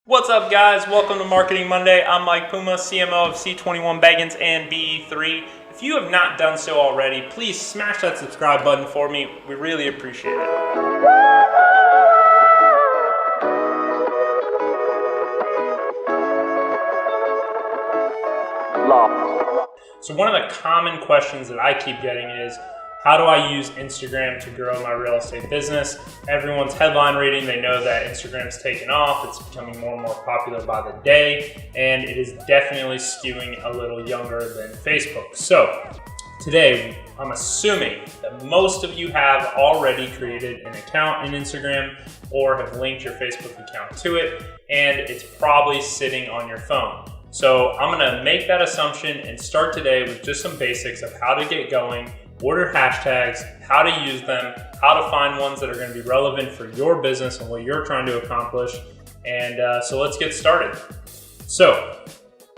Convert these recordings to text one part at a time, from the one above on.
What's up, guys? Welcome to Marketing Monday. I'm Mike Puma, CMO of C21 Beggins and BE3. If you have not done so already, please smash that subscribe button for me. We really appreciate it. So one of the common questions that I keep getting is, how do I use Instagram to grow my real estate business? Everyone's headline reading, they know that Instagram's taken off. It's becoming more and more popular by the day, and it is definitely skewing a little younger than Facebook. So today, I'm assuming that most of you have already created an account in Instagram or have linked your Facebook account to it, and it's probably sitting on your phone. So I'm gonna make that assumption and start today with just some basics of how to get going, what are hashtags, how to use them, how to find ones that are going to be relevant for your business and what you're trying to accomplish. And so let's get started. So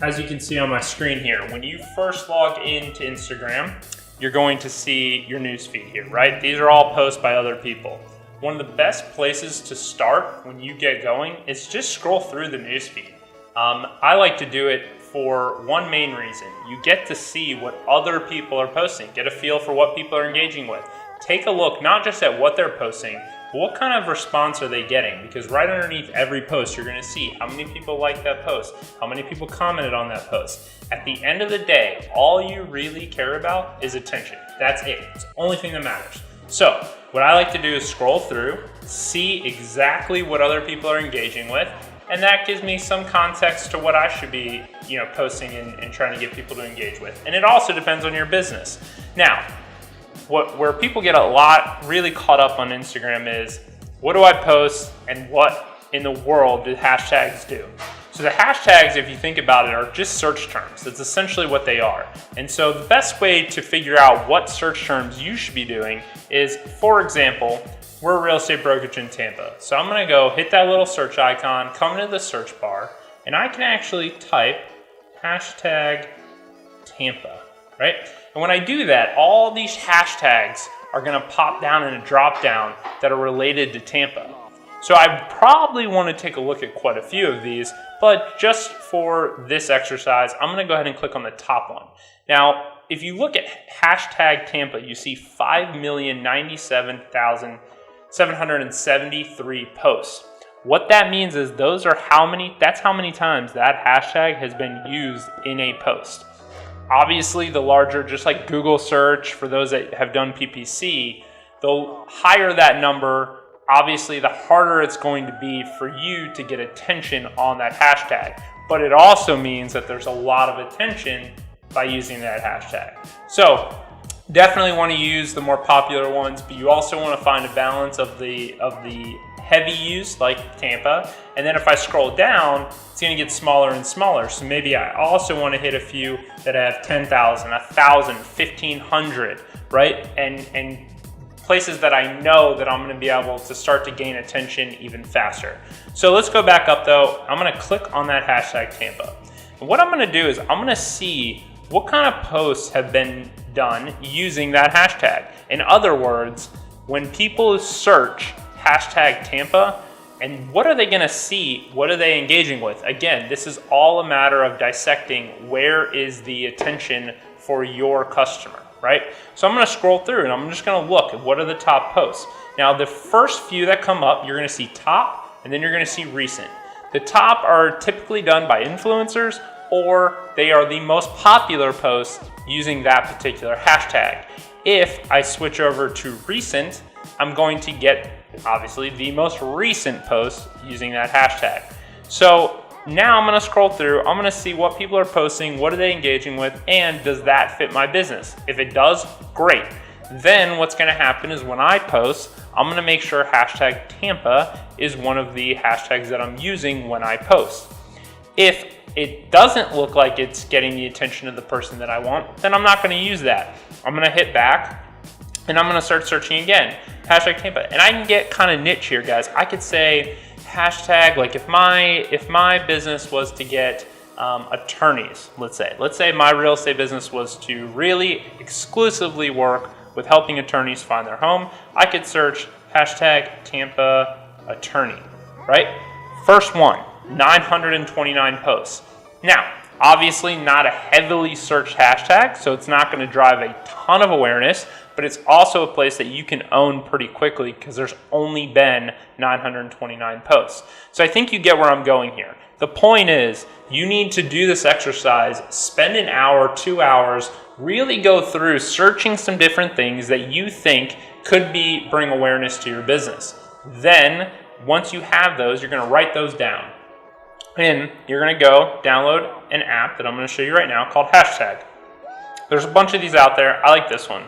as you can see on my screen here, when you first log into Instagram, you're going to see your newsfeed here, right? These are all posts by other people. One of the best places to start when you get going is just scroll through the newsfeed. I like to do it for one main reason. You get to see what other people are posting, get a feel for what people are engaging with. Take a look not just at what they're posting, but what kind of response are they getting? Because right underneath every post, you're gonna see how many people liked that post, how many people commented on that post. At the end of the day, all you really care about is attention. That's it. It's the only thing that matters. So what I like to do is scroll through, see exactly what other people are engaging with, and that gives me some context to what I should be, posting and trying to get people to engage with. And it also depends on your business. Now, where people get really caught up on Instagram is, what do I post and what in the world do hashtags do? So the hashtags, if you think about it, are just search terms. That's essentially what they are. And so the best way to figure out what search terms you should be doing is, for example, we're a real estate brokerage in Tampa. So I'm gonna go hit that little search icon, come into the search bar, and I can actually type hashtag Tampa, right? And when I do that, all these hashtags are gonna pop down in a drop down that are related to Tampa. So I probably wanna take a look at quite a few of these, but just for this exercise, I'm gonna go ahead and click on the top one. Now, if you look at hashtag Tampa, you see 5,097,773 posts. What that means is that's how many times that hashtag has been used in a post. Obviously, the larger, just like Google search, for those that have done PPC, the higher that number, obviously the harder it's going to be for you to get attention on that hashtag. But it also means that there's a lot of attention by using that hashtag. So definitely want to use the more popular ones, but you also want to find a balance of the heavy use, like Tampa. And then if I scroll down, it's going to get smaller and smaller. So maybe I also want to hit a few that have 10,000, 1,000, 1,500, right? And places that I know that I'm going to be able to start to gain attention even faster. So let's go back up though. I'm going to click on that hashtag Tampa. And what I'm going to do is I'm going to see what kind of posts have been done using that hashtag. In other words, when people search hashtag Tampa, and what are they gonna see? What are they engaging with? Again, this is all a matter of dissecting where is the attention for your customer, right? So I'm gonna scroll through and I'm just gonna look at what are the top posts. Now, the first few that come up, you're gonna see top, and then you're gonna see recent. The top are typically done by influencers, or they are the most popular posts using that particular hashtag. If I switch over to recent, I'm going to get, obviously, the most recent posts using that hashtag. So now I'm gonna scroll through, I'm gonna see what people are posting, what are they engaging with, and does that fit my business? If it does, great. Then what's gonna happen is when I post, I'm gonna make sure hashtag Tampa is one of the hashtags that I'm using when I post. If it doesn't look like it's getting the attention of the person that I want, then I'm not gonna use that. I'm gonna hit back and I'm gonna start searching again, hashtag Tampa. And I can get kind of niche here, guys. I could say hashtag, like if my business was to get attorneys, let's say my real estate business was to really exclusively work with helping attorneys find their home, I could search hashtag Tampa attorney, right? First one, 929 posts. Now, obviously not a heavily searched hashtag, so it's not going to drive a ton of awareness, but it's also a place that you can own pretty quickly because there's only been 929 posts. So I think you get where I'm going here. The point is, you need to do this exercise, spend an hour, 2 hours, really go through searching some different things that you think could bring awareness to your business. Then, once you have those, you're going to write those down. And you're going to go download an app that I'm going to show you right now called Hashtag. There's a bunch of these out there. I like this one.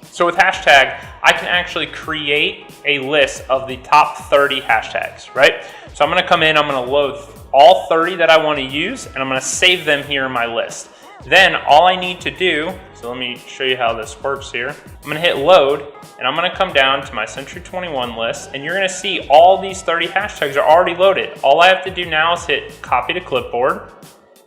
So with Hashtag, I can actually create a list of the top 30 hashtags, right? So I'm going to come in, I'm going to load all 30 that I want to use, and I'm going to save them here in my list. Then all I need to do, so let me show you how this works here. I'm going to hit load, and I'm going to come down to my Century 21 list, and you're going to see all these 30 hashtags are already loaded. All I have to do now is hit copy to clipboard,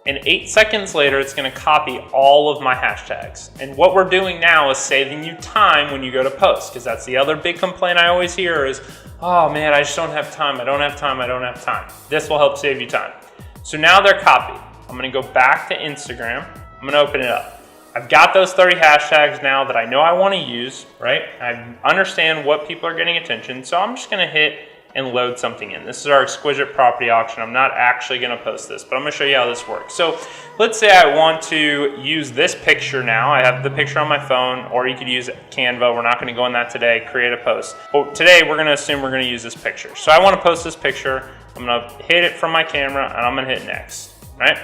and 8 seconds later, it's going to copy all of my hashtags. And what we're doing now is saving you time when you go to post, because that's the other big complaint I always hear is, oh man, I just don't have time, I don't have time, I don't have time. This will help save you time. So now they're copied. I'm going to go back to Instagram. I'm going to open it up. I've got those 30 hashtags now that I know I want to use, right? I understand what people are getting attention, so I'm just going to hit and load something in. This is our exquisite property auction. I'm not actually going to post this, but I'm going to show you how this works. So let's say I want to use this picture now. I have the picture on my phone, or you could use Canva. We're not going to go in that today, create a post. But today we're going to assume we're going to use this picture. So I want to post this picture. I'm going to hit it from my camera, and I'm going to hit next, right?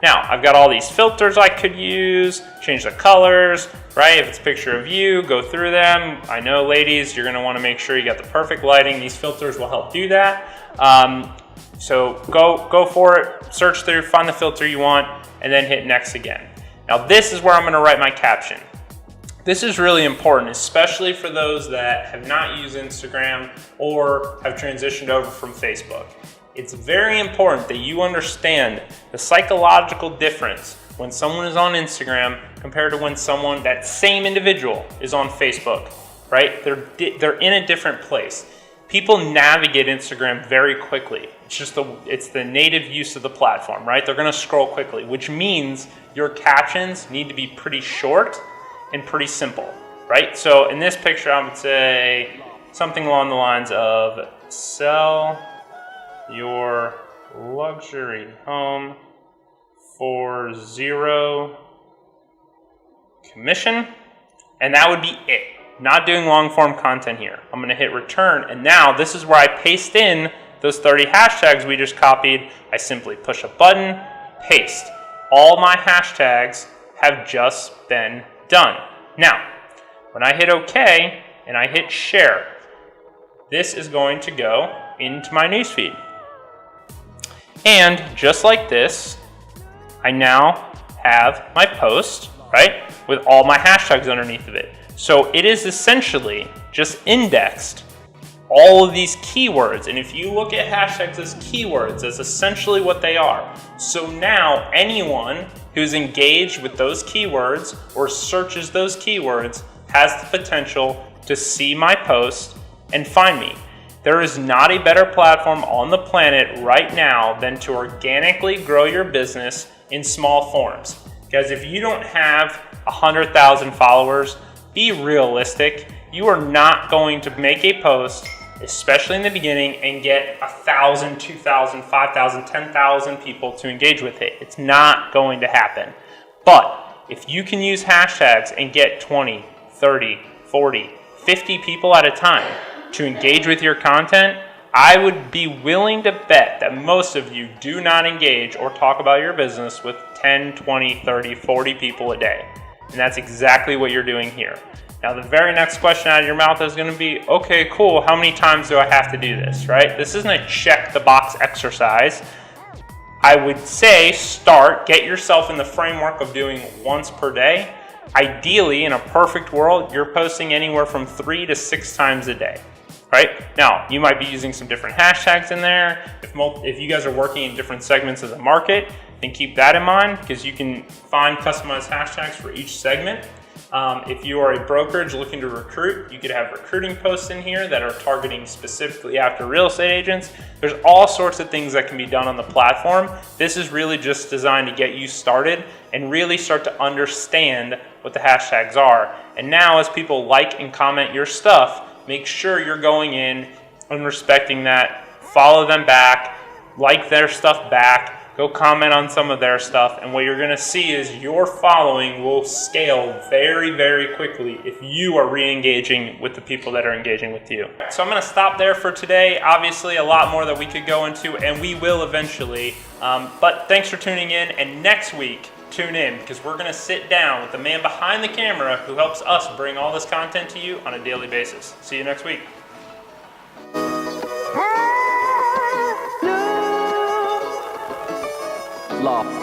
Now, I've got all these filters I could use, change the colors, right? If it's a picture of you, go through them. I know, ladies, you're gonna wanna make sure you got the perfect lighting. These filters will help do that. So go for it, search through, find the filter you want, and then hit next again. Now, this is where I'm gonna write my caption. This is really important, especially for those that have not used Instagram or have transitioned over from Facebook. It's very important that you understand the psychological difference when someone is on Instagram compared to when that same individual is on Facebook, right? They're in a different place. People navigate Instagram very quickly. It's the native use of the platform, right? They're gonna scroll quickly, which means your captions need to be pretty short and pretty simple, right? So in this picture, I would say something along the lines of sell your luxury home for 0 commission, and that would be it. Not doing long form content here. I'm going to hit return, and now this is where I paste in those 30 hashtags we just copied. I simply push a button, paste. All my hashtags have just been done. Now, when I hit OK and I hit share, this is going to go into my newsfeed. And just like this, I now have my post, right, with all my hashtags underneath of it. So it is essentially just indexed all of these keywords. And if you look at hashtags as keywords, that's essentially what they are. So now anyone who's engaged with those keywords or searches those keywords has the potential to see my post and find me. There is not a better platform on the planet right now than to organically grow your business in small forms. Because if you don't have 100,000 followers, be realistic. You are not going to make a post, especially in the beginning, and get 1,000, 2,000, 5,000, 10,000 people to engage with it. It's not going to happen. But if you can use hashtags and get 20, 30, 40, 50 people at a time to engage with your content, I would be willing to bet that most of you do not engage or talk about your business with 10, 20, 30, 40 people a day. And that's exactly what you're doing here. Now, the very next question out of your mouth is going to be, okay, cool, how many times do I have to do this, right? This isn't a check the box exercise. I would say get yourself in the framework of doing once per day. Ideally, in a perfect world, you're posting anywhere from 3 to 6 times a day. Right? Now, you might be using some different hashtags in there. If you guys are working in different segments of the market, then keep that in mind because you can find customized hashtags for each segment. If you are a brokerage looking to recruit, you could have recruiting posts in here that are targeting specifically after real estate agents. There's all sorts of things that can be done on the platform. This is really just designed to get you started and really start to understand what the hashtags are. And now as people like and comment your stuff, make sure you're going in and respecting that. Follow them back, like their stuff back, go comment on some of their stuff, and what you're gonna see is your following will scale very, very quickly if you are re-engaging with the people that are engaging with you. So I'm gonna stop there for today. Obviously a lot more that we could go into, and we will eventually, but thanks for tuning in, and next week, tune in, because we're gonna sit down with the man behind the camera who helps us bring all this content to you on a daily basis. See you next week. Law.